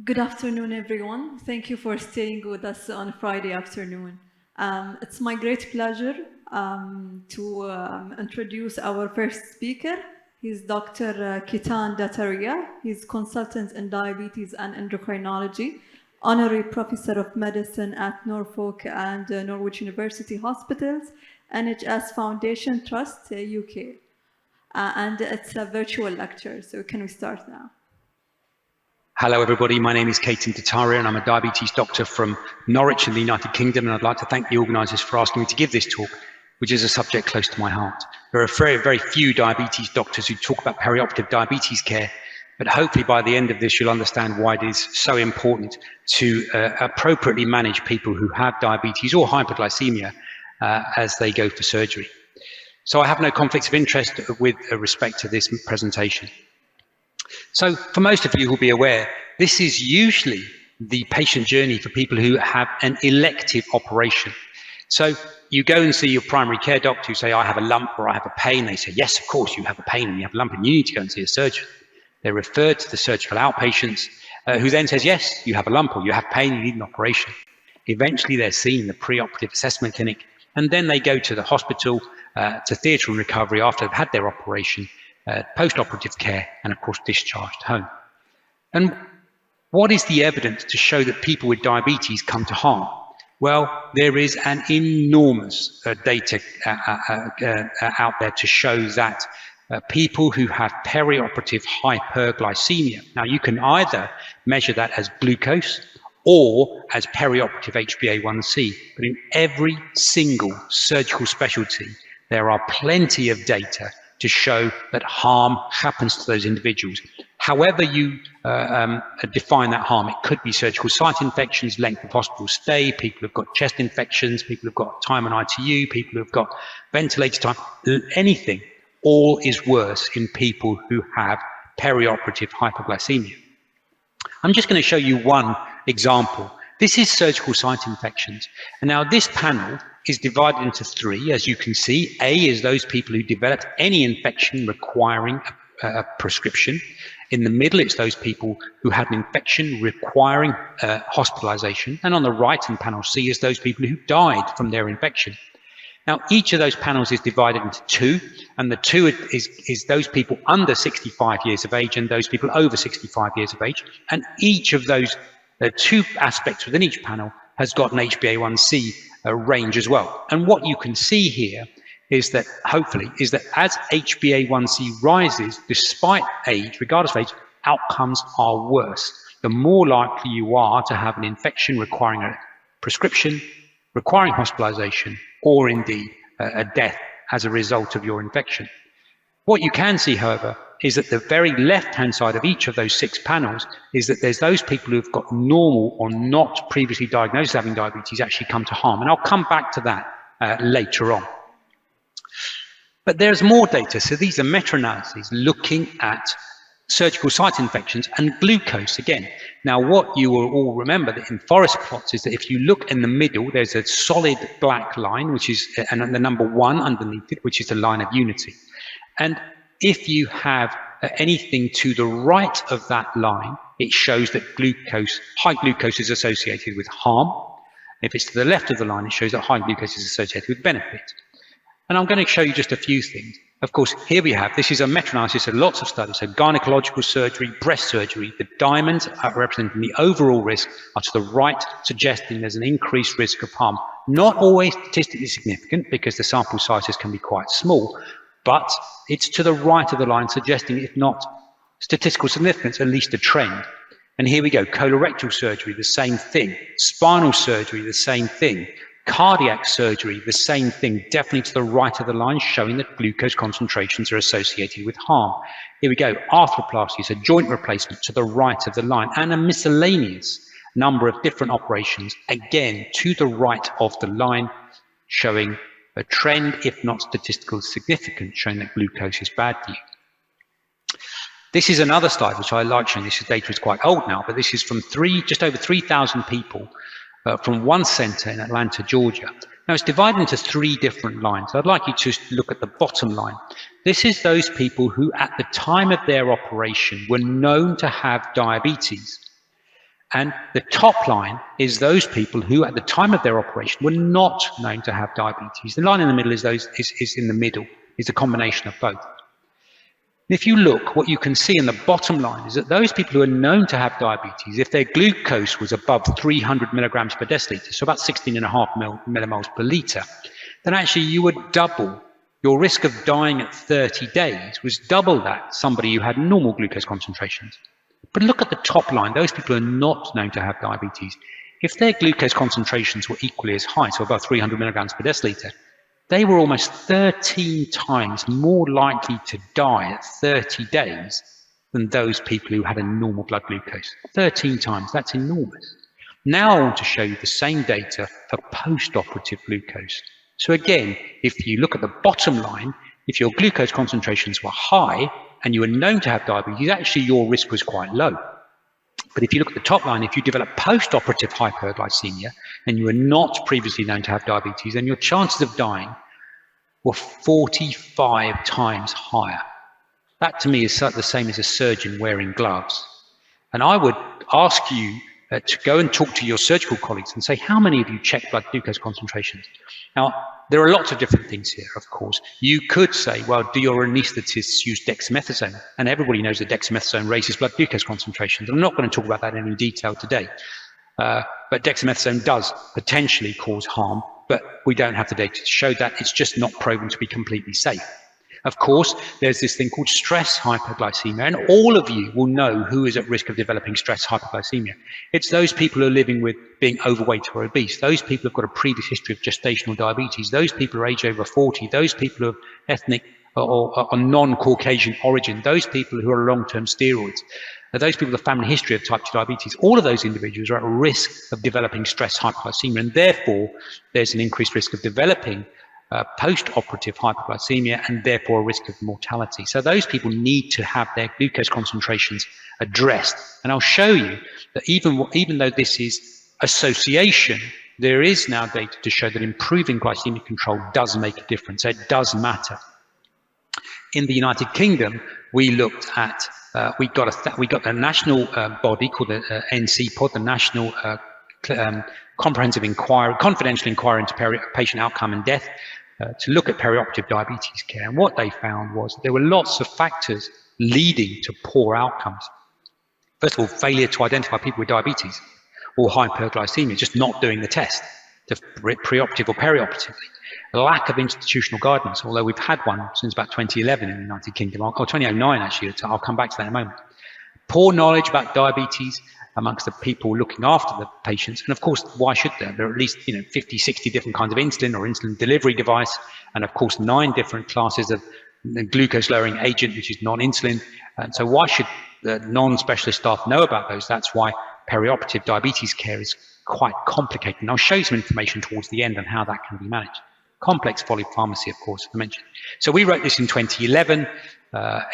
Good afternoon, everyone. Thank you for staying with us on Friday afternoon. It's my great pleasure to introduce our first speaker. He's Dr. Ketan Dhatariya. He's consultant in diabetes and endocrinology, honorary professor of medicine at Norfolk and Norwich University Hospitals, NHS Foundation Trust, UK. And it's a virtual lecture, so can we start now? Hello everybody, my name is Ketan Dhatariya and I'm a diabetes doctor from Norwich in the United Kingdom, and I'd like to thank the organisers for asking me to give this talk, which is a subject close to my heart. There are very, very few diabetes doctors who talk about perioperative diabetes care, but hopefully by the end of this you'll understand why it is so important to appropriately manage people who have diabetes or hyperglycemia as they go for surgery. So I have no conflicts of interest with respect to this presentation. So for most of you who will be aware, this is usually the patient journey for people who have an elective operation. So you go and see your primary care doctor, you say, I have a lump or I have a pain. They say, yes, of course, you have a pain and you have a lump and you need to go and see a surgeon. They're referred to the surgical outpatients who then says, yes, you have a lump or you have pain, you need an operation. Eventually they're seen in the pre-operative assessment clinic, and then they go to the hospital, to theatre and recovery after they've had their operation, post-operative care, and of course discharged home. And what is the evidence to show that people with diabetes come to harm? Well, there is an enormous data out there to show that people who have perioperative hyperglycemia, now you can either measure that as glucose or as perioperative HbA1c, but in every single surgical specialty there are plenty of data to show that harm happens to those individuals. However you define that harm, it could be surgical site infections, length of hospital stay, people who've got chest infections, people who've got time on ITU, people who've got ventilator time, anything, all is worse in people who have perioperative hypoglycemia. I'm just going to show you one example. This is surgical site infections. And now this panel is divided into three, as you can see. A is those people who developed any infection requiring a prescription. In the middle, it's those people who had an infection requiring hospitalization. And on the right in panel C is those people who died from their infection. Now, each of those panels is divided into two, and the two is those people under 65 years of age and those people over 65 years of age. And each of those two aspects within each panel has got an HbA1c range as well. And what you can see here is that, hopefully, is that as HbA1c rises, despite age, regardless of age, outcomes are worse. The more likely you are to have an infection requiring a prescription, requiring hospitalization, or indeed a death as a result of your infection. What you can see, however, is that the very left-hand side of each of those six panels is that there's those people who've got normal or not previously diagnosed as having diabetes actually come to harm. And I'll come back to that later on. But there's more data. So these are meta-analyses looking at surgical site infections and glucose again. Now, what you will all remember that in forest plots is that if you look in the middle, there's a solid black line, which is, and the number 1 underneath it, which is the line of unity. And if you have anything to the right of that line, it shows that high glucose is associated with harm. If it's to the left of the line, it shows that high glucose is associated with benefit. And I'm going to show you just a few things. Of course, here we have, this is a meta-analysis of lots of studies, so gynecological surgery, breast surgery. The diamonds are representing the overall risk are to the right, suggesting there's an increased risk of harm. Not always statistically significant because the sample sizes can be quite small, but it's to the right of the line, suggesting if not statistical significance, at least a trend. And here we go, colorectal surgery, the same thing. Spinal surgery, the same thing. Cardiac surgery, the same thing, definitely to the right of the line, showing that glucose concentrations are associated with harm. Here we go, arthroplasty, so joint replacement, to the right of the line, and a miscellaneous number of different operations, again, to the right of the line, showing a trend, if not statistical significance, showing that glucose is bad for you. This is another slide which I like showing. This data is quite old now, but this is from just over 3,000 people from one center in Atlanta, Georgia. Now it's divided into three different lines. I'd like you to look at the bottom line. This is those people who at the time of their operation were known to have diabetes. And the top line is those people who at the time of their operation were not known to have diabetes. The line in the middle is in the middle, is a combination of both. If you look, what you can see in the bottom line is that those people who are known to have diabetes, if their glucose was above 300 milligrams per deciliter, so about 16.5 millimoles per litre, then actually you would double. Your risk of dying at 30 days was double that somebody who had normal glucose concentrations. But look at the top line, those people who are not known to have diabetes. If their glucose concentrations were equally as high, so above 300 milligrams per deciliter, they were almost 13 times more likely to die at 30 days than those people who had a normal blood glucose. 13 times, that's enormous. Now I want to show you the same data for post-operative glucose. So again, if you look at the bottom line, if your glucose concentrations were high and you were known to have diabetes, actually your risk was quite low. But if you look at the top line, if you develop post-operative hyperglycemia and you were not previously known to have diabetes, then your chances of dying were 45 times higher. That to me is the same as a surgeon wearing gloves. And I would ask you to go and talk to your surgical colleagues and say, how many of you check blood glucose concentrations? Now, there are lots of different things here, of course. You could say, well, do your anaesthetists use dexamethasone? And everybody knows that dexamethasone raises blood glucose concentrations. I'm not going to talk about that in any detail today. But dexamethasone does potentially cause harm, but we don't have the data to show that. It's just not proven to be completely safe. Of course, there's this thing called stress hyperglycemia, and all of you will know who is at risk of developing stress hyperglycemia. It's those people who are living with being overweight or obese. Those people who've got a previous history of gestational diabetes. Those people who are age over 40. Those people who have ethnic or non-Caucasian origin. Those people who are on long-term steroids. Those people with a family history of type 2 diabetes. All of those individuals are at risk of developing stress hyperglycemia, and therefore there's an increased risk of developing post-operative hyperglycemia and therefore a risk of mortality. So those people need to have their glucose concentrations addressed. And I'll show you that even though this is association, there is now data to show that improving glycemic control does make a difference. It does matter. In the United Kingdom, we looked at, we got a national body called the NCPOD, the National Comprehensive Inquiry, Confidential Inquiry into Patient Outcome and Death, to look at perioperative diabetes care. And what they found was there were lots of factors leading to poor outcomes. First of all, failure to identify people with diabetes or hyperglycemia, just not doing the test, preoperative or perioperatively. Lack of institutional guidance, although we've had one since about 2011 in the United Kingdom, or 2009 actually, I'll come back to that in a moment. Poor knowledge about diabetes amongst the people looking after the patients. And of course, why should there? There are at least 50, 60 different kinds of insulin or insulin delivery device, and of course 9 different classes of glucose lowering agent, which is non-insulin. And so why should the non-specialist staff know about those? That's why perioperative diabetes care is quite complicated. And I'll show you some information towards the end on how that can be managed. Complex polypharmacy, of course, I mentioned. So we wrote this in 2011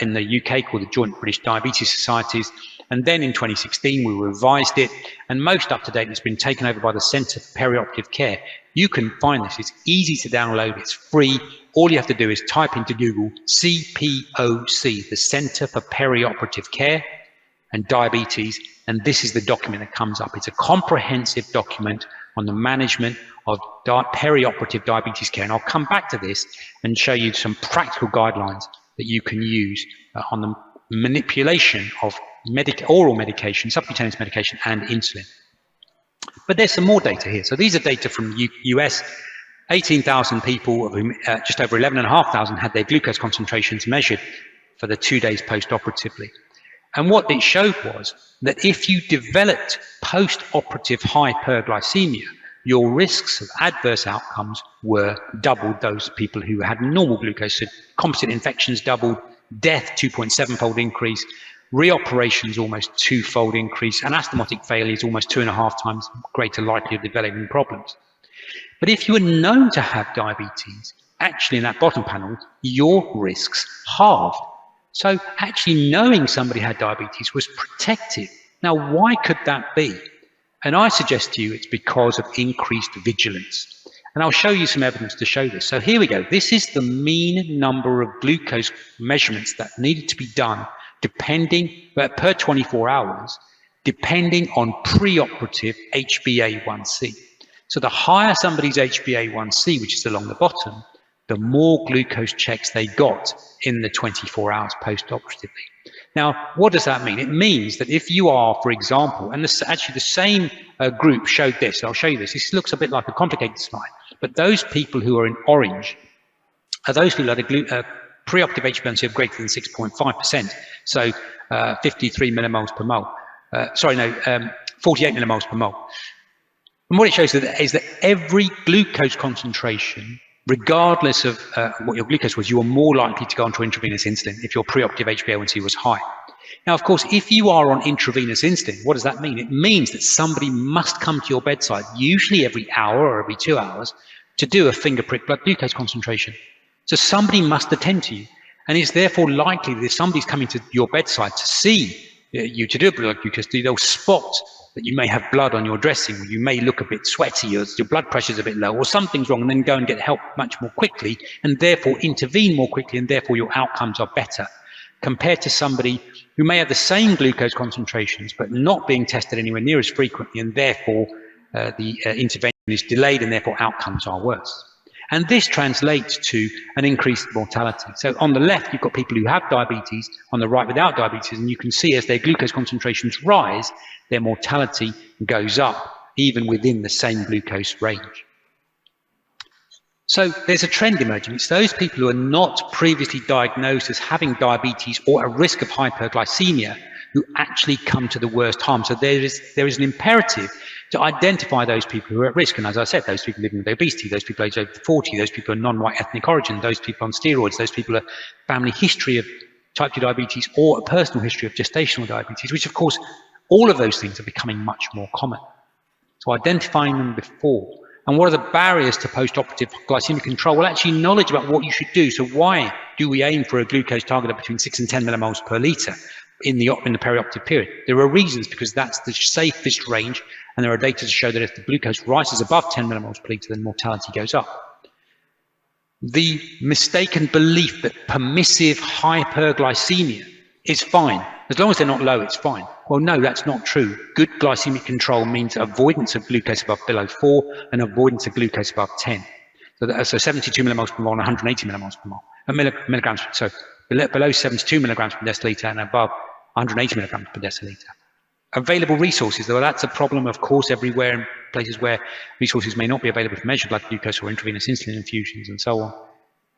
in the UK called the Joint British Diabetes Societies. And then in 2016, we revised it, and most up to date, it's been taken over by the Centre for Perioperative Care. You can find this, it's easy to download, it's free. All you have to do is type into Google CPOC, the Centre for Perioperative Care and Diabetes, and this is the document that comes up. It's a comprehensive document on the management of perioperative diabetes care. And I'll come back to this and show you some practical guidelines that you can use on the manipulation of oral medication, subcutaneous medication, and insulin. But there's some more data here. So these are data from US, 18,000 people, of whom just over 11,500 had their glucose concentrations measured for the 2 days post-operatively. And what it showed was that if you developed post-operative hyperglycemia, your risks of adverse outcomes were doubled those people who had normal glucose. So composite infections doubled, death 2.7-fold increase, reoperations almost 2-fold increase, and anastomotic failure is almost 2.5 times greater likelihood of developing problems. But if you were known to have diabetes, actually in that bottom panel, your risks halved. So actually knowing somebody had diabetes was protective. Now, why could that be? And I suggest to you it's because of increased vigilance. And I'll show you some evidence to show this. So here we go. This is the mean number of glucose measurements that needed to be done depending per 24 hours, depending on preoperative HbA1c. So the higher somebody's HbA1c, which is along the bottom, the more glucose checks they got in the 24 hours post-operatively. Now, what does that mean? It means that if you are, for example, and actually the same group showed this, I'll show you this. This looks a bit like a complicated slide, but those people who are in orange are those who had a preoperative HbA1c of greater than 6.5%, so 53 millimoles per mole. 48 millimoles per mole. And what it shows is that every glucose concentration, regardless of what your glucose was, you are more likely to go onto intravenous insulin if your preoperative HbA1c was high. Now, of course, if you are on intravenous insulin, what does that mean? It means that somebody must come to your bedside, usually every hour or every 2 hours, to do a finger prick blood glucose concentration. So somebody must attend to you. And it's therefore likely that if somebody's coming to your bedside to see you to do a blood glucose, they'll spot that you may have blood on your dressing, or you may look a bit sweaty, or your blood pressure's a bit low, or something's wrong, and then go and get help much more quickly, and therefore intervene more quickly, and therefore your outcomes are better, compared to somebody who may have the same glucose concentrations, but not being tested anywhere near as frequently, and therefore the intervention is delayed, and therefore outcomes are worse. And this translates to an increased mortality. So on the left, you've got people who have diabetes, on the right without diabetes, and you can see as their glucose concentrations rise, their mortality goes up, even within the same glucose range. So there's a trend emerging. It's those people who are not previously diagnosed as having diabetes or at risk of hyperglycemia who actually come to the worst harm. So there is an imperative to identify those people who are at risk. And as I said, those people living with obesity, those people aged over 40, those people are non-white ethnic origin, those people on steroids, those people are family history of type 2 diabetes or a personal history of gestational diabetes, which of course, all of those things are becoming much more common. So identifying them before. And what are the barriers to post-operative glycemic control? Well, actually knowledge about what you should do. So why do we aim for a glucose target of between 6 and 10 millimoles per litre in the perioperative period? There are reasons, because that's the safest range, and there are data to show that if the glucose rises above 10 millimoles per litre, then mortality goes up. The mistaken belief that permissive hyperglycemia is fine. As long as they're not low, it's fine. Well, no, that's not true. Good glycemic control means avoidance of glucose below 4 and avoidance of glucose above 10. So 72 millimoles per mole and 180 millimoles per mole. Milligrams, so below 72 milligrams per deciliter and above 180 milligrams per deciliter. Available resources, though that's a problem, of course, everywhere in places where resources may not be available to measure blood glucose or intravenous insulin infusions and so on.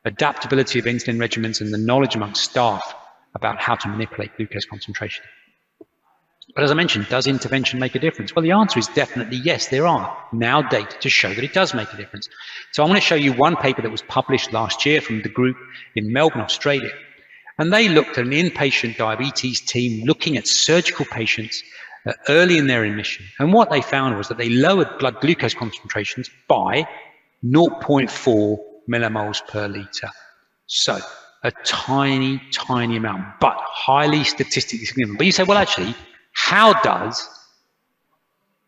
Adaptability of insulin regimens and the knowledge amongst staff about how to manipulate glucose concentration. But as I mentioned, does intervention make a difference? Well, the answer is definitely yes. There are now data to show that it does make a difference. So I'm going to show you one paper that was published last year from the group in Melbourne, Australia. And they looked at an inpatient diabetes team looking at surgical patients early in their admission. And what they found was that they lowered blood glucose concentrations by 0.4 millimoles per litre. So a tiny, tiny amount, but highly statistically significant. But you say, well, actually, how does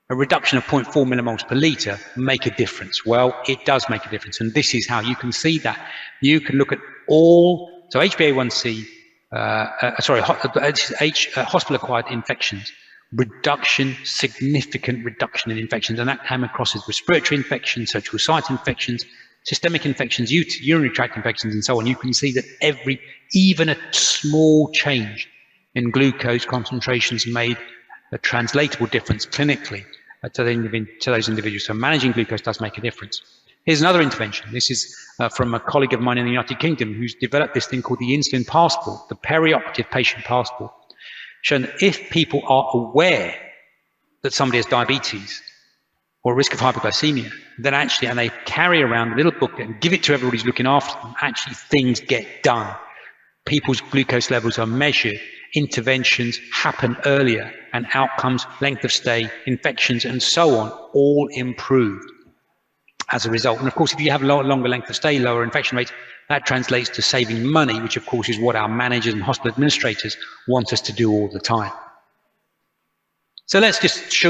a reduction of 0.4 millimoles per litre make a difference? Well, it does make a difference. And this is how you can see that. You can look at all, so HbA1c, hospital-acquired infections, significant reduction in infections. And that came across as respiratory infections, surgical site infections, systemic infections, urinary tract infections, and so on. You can see that even a small change in glucose concentrations made a translatable difference clinically to those individuals. So managing glucose does make a difference. Here's another intervention. This is from a colleague of mine in the United Kingdom who's developed this thing called the insulin passport, the perioperative patient passport, showing that if people are aware that somebody has diabetes or risk of hypoglycemia, then actually, and they carry around a little booklet and give it to everybody who's looking after them, actually things get done. People's glucose levels are measured, interventions happen earlier, and outcomes, length of stay, infections, and so on, all improved as a result. And of course, if you have a longer length of stay, lower infection rates, that translates to saving money, which of course is what our managers and hospital administrators want us to do all the time. So let's just,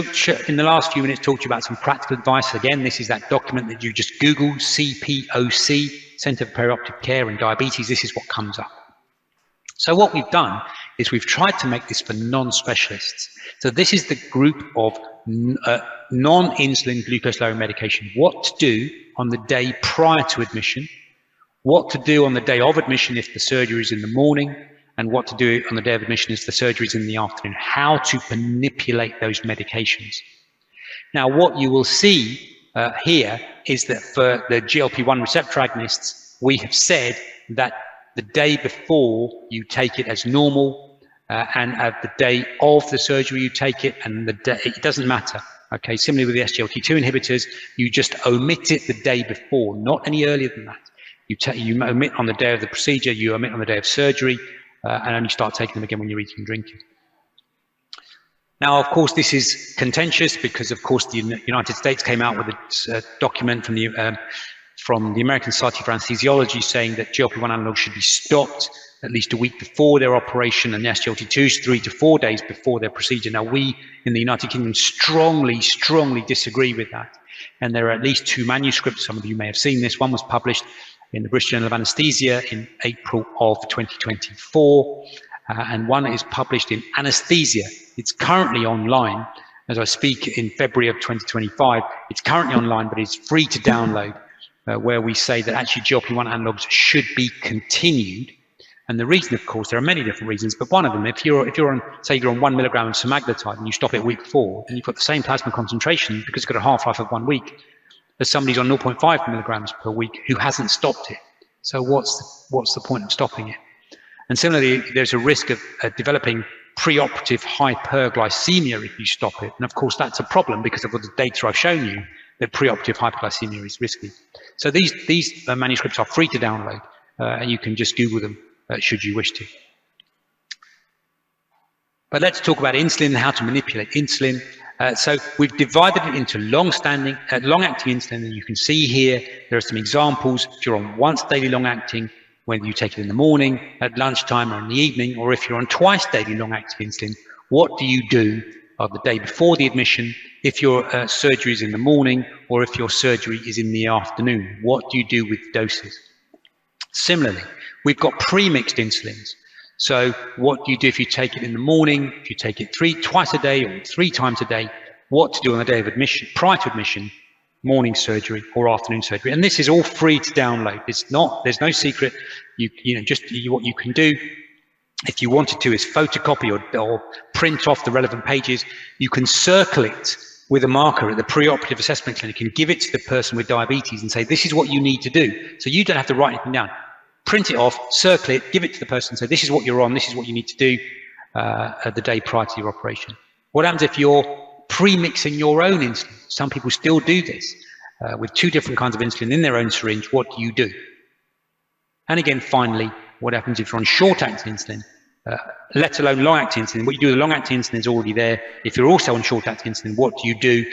in the last few minutes, talk to you about some practical advice. Again, this is that document that you just Google, CPOC, Centre for Perioperative Care and Diabetes. This is what comes up. So what we've done is we've tried to make this for non-specialists. So this is the group of non-insulin glucose-lowering medication. What to do on the day prior to admission, what to do on the day of admission if the surgery is in the morning, and what to do on the day of admission if the surgery is in the afternoon, how to manipulate those medications. Now, what you will see here is that for the GLP-1 receptor agonists, we have said that the day before you take it as normal, and at the day of the surgery you take it, and the day, it doesn't matter. Okay, similarly with the SGLT2 inhibitors, you just omit it the day before, not any earlier than that. You omit on the day of the procedure, you omit on the day of surgery, and only start taking them again when you're eating and drinking. Now, of course, this is contentious because, of course, the United States came out with a document from the American Society for Anesthesiology saying that GLP-1 analogs should be stopped at least a week before their operation, and the SGLT2s 3 to 4 days before their procedure. Now, we in the United Kingdom strongly disagree with that. And there are at least 2 manuscripts. Some of you may have seen this. One was published in the British Journal of Anaesthesia in April of 2024, and one is published in Anaesthesia. It's currently online as I speak in February of 2025. It's currently online, but it's free to download, where we say that actually GLP-1 analogs should be continued. And the reason, of course, there are many different reasons, but one of them, if you're on, say you're on 1 milligram of semaglutide and you stop it a week before, and you've got the same plasma concentration because it's got a half-life of 1 week, as somebody's on 0.5 milligrams per week who hasn't stopped it. So what's the point of stopping it? And similarly, there's a risk of developing preoperative hyperglycemia if you stop it. And of course, that's a problem because of the data I've shown you that preoperative hyperglycemia is risky. So these manuscripts are free to download, and you can just Google them should you wish to. But let's talk about insulin and how to manipulate insulin. So we've divided it into long-acting insulin, and you can see here there are some examples. If you're on once daily long-acting, whether you take it in the morning, at lunchtime, or in the evening, or if you're on twice daily long-acting insulin, what do you do on the day before the admission, if your surgery is in the morning, or if your surgery is in the afternoon? What do you do with doses? Similarly, we've got pre-mixed insulins. So what do you do if you take it in the morning, if you take it twice a day or 3 times a day? What to do on the day of admission, prior to admission, morning surgery or afternoon surgery? And this is all free to download. There's no secret. What you can do, if you wanted to, is photocopy or print off the relevant pages. You can circle it with a marker at the preoperative assessment clinic and give it to the person with diabetes and say, this is what you need to do. So you don't have to write anything down. Print it off, circle it, give it to the person, say this is what you're on, this is what you need to do at the day prior to your operation. What happens if you're pre-mixing your own insulin? Some people still do this with 2 different kinds of insulin in their own syringe. What do you do? And again, finally, what happens if you're on short-acting insulin, let alone long-acting insulin? What you do with the long-acting insulin is already there. If you're also on short-acting insulin, what do you do?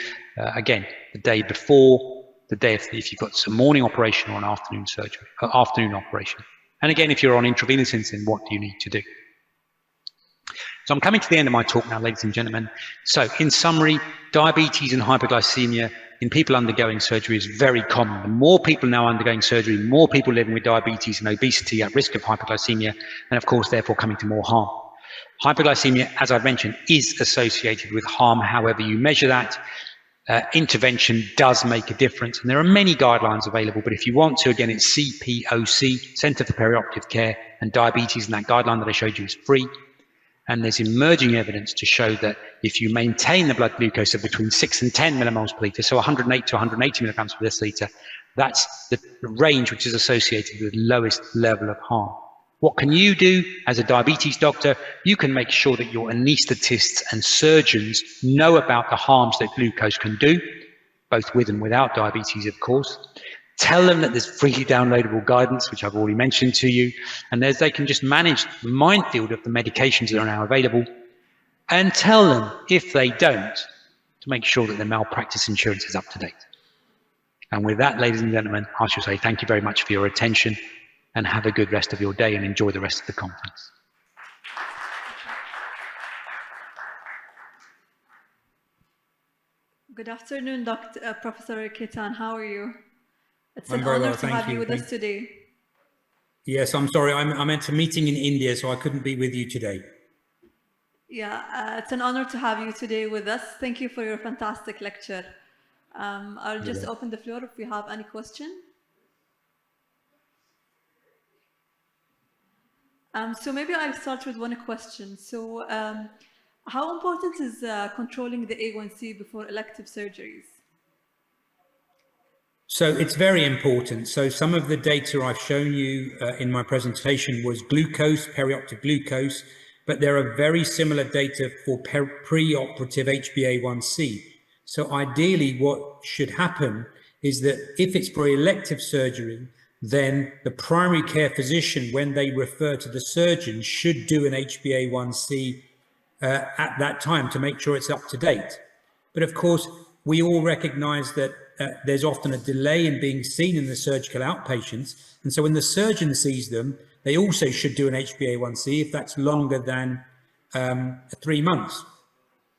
Again, the day before, the day if you've got some morning operation or an afternoon surgery, afternoon operation. And again, if you're on intravenous insulin, what do you need to do? So I'm coming to the end of my talk now, ladies and gentlemen. So in summary, diabetes and hyperglycemia in people undergoing surgery is very common. The more people now undergoing surgery, more people living with diabetes and obesity at risk of hyperglycemia, and of course, therefore coming to more harm. Hyperglycemia, as I've mentioned, is associated with harm, however you measure that. Intervention does make a difference, and there are many guidelines available, but if you want to, again, it's CPOC, Centre for Perioperative Care, and diabetes, and that guideline that I showed you is free. And there's emerging evidence to show that if you maintain the blood glucose of between 6 and 10 millimoles per litre, so 108 to 180 milligrams per deciliter, that's the range which is associated with the lowest level of harm. What can you do as a diabetes doctor? You can make sure that your anaesthetists and surgeons know about the harms that glucose can do, both with and without diabetes, of course. Tell them that there's freely downloadable guidance, which I've already mentioned to you, and they can just manage the minefield of the medications that are now available, and tell them, if they don't, to make sure that their malpractice insurance is up to date. And with that, ladies and gentlemen, I shall say thank you very much for your attention, and have a good rest of your day and enjoy the rest of the conference. Good afternoon, Professor Ketan. How are you? It's I'm an very honor well, to thank have you you. with us today. Yes, I'm sorry. I'm at a meeting in India, so I couldn't be with you today. Yeah, it's an honor to have you today with us. Thank you for your fantastic lecture. I'll just open the floor if we have any question. So maybe I'll start with one question. So how important is controlling the A1C before elective surgeries? So it's very important. So some of the data I've shown you in my presentation was glucose, perioperative glucose, but there are very similar data for preoperative HbA1c. So ideally what should happen is that if it's for elective surgery, then the primary care physician, when they refer to the surgeon, should do an HbA1c at that time to make sure it's up to date. But of course, we all recognize that there's often a delay in being seen in the surgical outpatients. And so when the surgeon sees them, they also should do an HbA1c if that's longer than 3 months.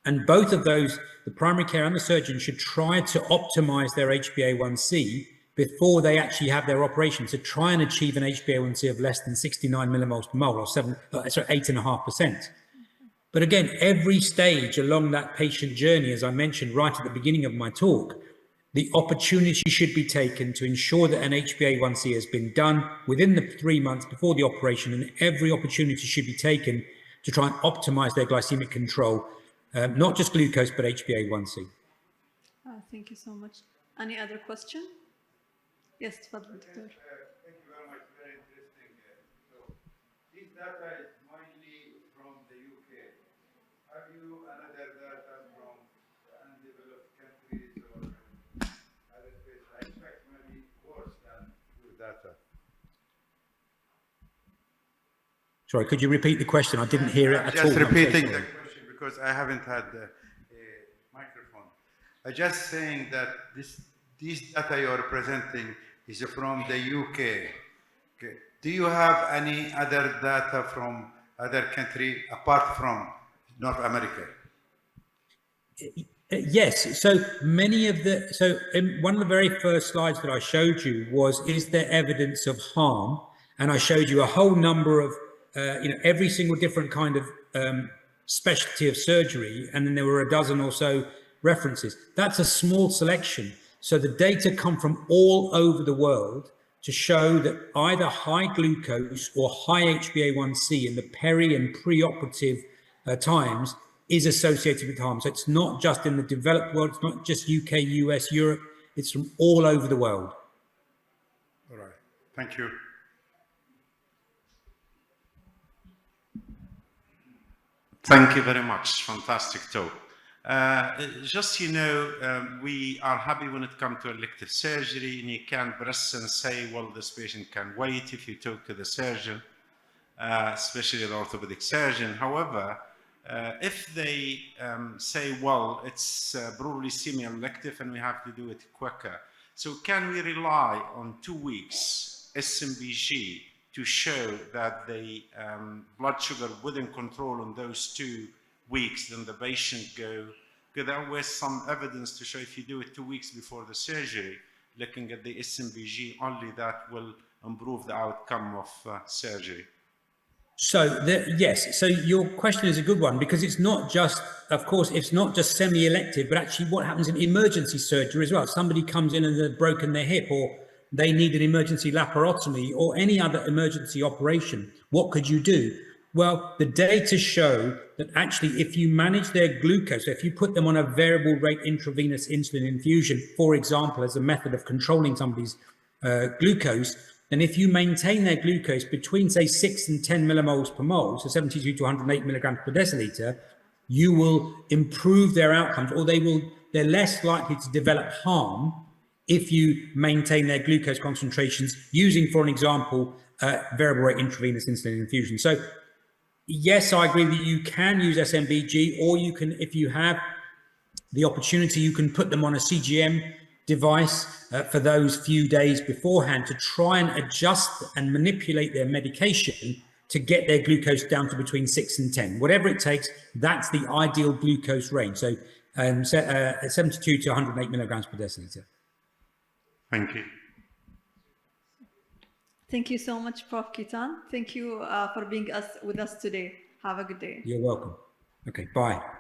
And both of those, the primary care and the surgeon, should try to optimize their HbA1c before they actually have their operation, to try and achieve an HbA1c of less than 69 millimoles per mole, or 8.5%. But again, every stage along that patient journey, as I mentioned right at the beginning of my talk, the opportunity should be taken to ensure that an HbA1c has been done within the 3 months before the operation, and every opportunity should be taken to try and optimize their glycemic control, not just glucose, but HbA1c. Thank you so much. Any other question? Yes, تفضل دكتور. Thank you very much. Very interesting. So, this data is mainly from the UK. Have you another data from undeveloped countries or other places? I expect maybe worse than your data. Sorry, could you repeat the question? I didn't hear it at all. Just repeating the question because I haven't had a microphone. I'm just saying that this data you are presenting is from the UK. Okay. Do you have any other data from other country apart from North America? Yes, so many of the, one of the very first slides that I showed you was, is there evidence of harm? And I showed you a whole number of, every single different kind of specialty of surgery, and then there were a dozen or so references. That's a small selection. So the data come from all over the world to show that either high glucose or high HbA1c in the peri and preoperative times is associated with harm. So it's not just in the developed world, it's not just UK, US, Europe, it's from all over the world. All right, thank you. Thank you very much, fantastic talk. Just, we are happy when it comes to elective surgery, and you can press and say, well, this patient can wait if you talk to the surgeon, especially the orthopedic surgeon. However, if they say, well, it's probably semi-elective and we have to do it quicker. So can we rely on 2 weeks SMBG to show that the blood sugar within control in those 2 weeks, then the patient go, because there was some evidence to show if you do it 2 weeks before the surgery, looking at the SMBG, only that will improve the outcome of surgery. So yes, so your question is a good one, because it's not just, of course, it's not just semi-elective, but actually what happens in emergency surgery as well. Somebody comes in and they've broken their hip, or they need an emergency laparotomy or any other emergency operation. What could you do? Well, the data show that actually if you manage their glucose, so if you put them on a variable rate intravenous insulin infusion, for example, as a method of controlling somebody's glucose, then if you maintain their glucose between, say, 6 and 10 millimoles per mole, so 72 to 108 milligrams per deciliter, you will improve their outcomes, or they're less likely to develop harm if you maintain their glucose concentrations using, for an example, variable rate intravenous insulin infusion. So yes, I agree that you can use SMBG, or you can, if you have the opportunity, you can put them on a CGM device for those few days beforehand to try and adjust and manipulate their medication to get their glucose down to between 6 and 10. Whatever it takes, that's the ideal glucose range. So 72 to 108 milligrams per deciliter. Thank you. Thank you so much, Prof. Ketan. Thank you for being with us today. Have a good day. You're welcome. Okay, bye.